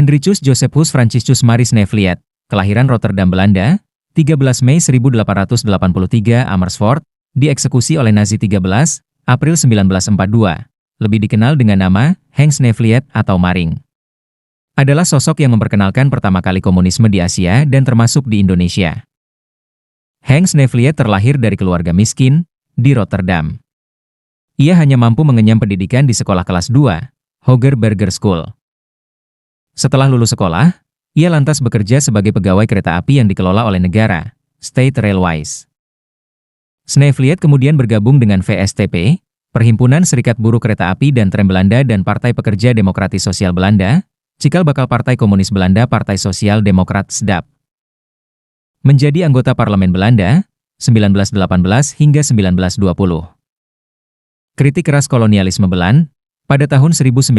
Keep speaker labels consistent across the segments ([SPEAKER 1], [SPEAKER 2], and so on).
[SPEAKER 1] Hendrikus Josephus Franciscus Maris Nevliet, kelahiran Rotterdam, Belanda, 13 Mei 1883 Amersfoort, dieksekusi oleh Nazi 13 April 1942, lebih dikenal dengan nama Hans Nevliet atau Maring. Adalah sosok yang memperkenalkan pertama kali komunisme di Asia dan termasuk di Indonesia. Hans Nevliet terlahir dari keluarga miskin di Rotterdam. Ia hanya mampu mengenyam pendidikan di sekolah kelas 2, Hoger Burger School. Setelah lulus sekolah, ia lantas bekerja sebagai pegawai kereta api yang dikelola oleh negara, State Railways. Snevliet kemudian bergabung dengan VSTP, Perhimpunan Serikat Buruh Kereta Api dan Tram Belanda dan Partai Pekerja Demokratis Sosial Belanda, cikal bakal Partai Komunis Belanda Partai Sosial Demokrat SDAP. Menjadi anggota Parlemen Belanda, 1918 hingga 1920. Kritik keras kolonialisme Belanda. Pada tahun 1919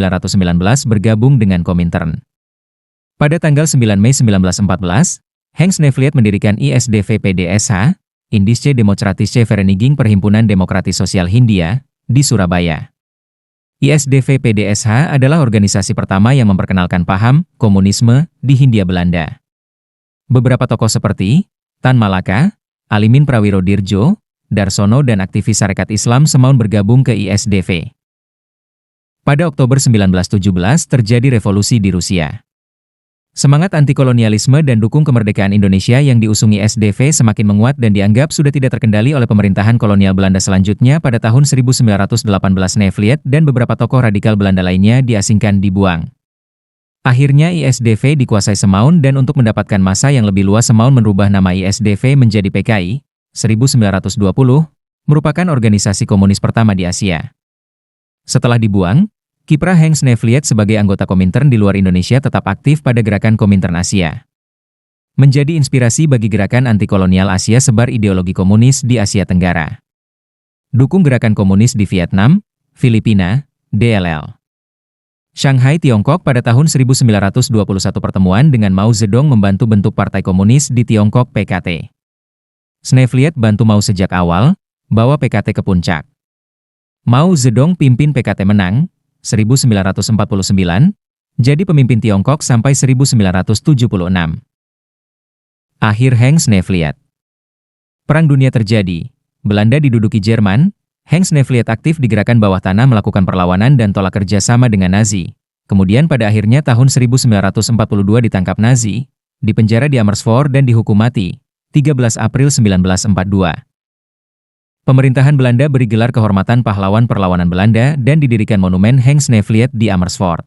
[SPEAKER 1] bergabung dengan Komintern. Pada tanggal 9 Mei 1914, Hans Nevliet mendirikan ISDV-PDSH, Indische Democratische Vereniging Perhimpunan Demokratis Sosial Hindia, di Surabaya. ISDV-PDSH adalah organisasi pertama yang memperkenalkan paham komunisme di Hindia Belanda. Beberapa tokoh seperti Tan Malaka, Alimin Prawirodirjo, Darsono dan aktivis Sarekat Islam Semaun bergabung ke ISDV. Pada Oktober 1917 terjadi revolusi di Rusia. Semangat antikolonialisme dan dukung kemerdekaan Indonesia yang diusungi SDV semakin menguat dan dianggap sudah tidak terkendali oleh pemerintahan kolonial Belanda selanjutnya. Pada tahun 1918 Nevliet dan beberapa tokoh radikal Belanda lainnya diasingkan dibuang. Akhirnya ISDV dikuasai Semaun dan untuk mendapatkan massa yang lebih luas Semaun merubah nama ISDV menjadi PKI, 1920, merupakan organisasi komunis pertama di Asia. Setelah dibuang, kiprah Hans Nevliet sebagai anggota Komintern di luar Indonesia tetap aktif pada gerakan Komintern Asia. Menjadi inspirasi bagi gerakan anti-kolonial Asia sebar ideologi komunis di Asia Tenggara. Dukung gerakan komunis di Vietnam, Filipina, DLL. Shanghai, Tiongkok pada tahun 1921 pertemuan dengan Mao Zedong membantu bentuk Partai Komunis di Tiongkok PKT. Nevliet bantu Mao sejak awal, bawa PKT ke puncak. Mao Zedong pimpin PKT menang, 1949, jadi pemimpin Tiongkok sampai 1976. Akhir Hans Nevliet. Perang dunia terjadi, Belanda diduduki Jerman, Hans Nevliet aktif di gerakan bawah tanah melakukan perlawanan dan tolak kerja sama dengan Nazi. Kemudian pada akhirnya tahun 1942 ditangkap Nazi, dipenjara di Amersfoort dan dihukum mati, 13 April 1942. Pemerintahan Belanda beri gelar kehormatan pahlawan perlawanan Belanda dan didirikan monumen Hans Nevliet di Amersfoort.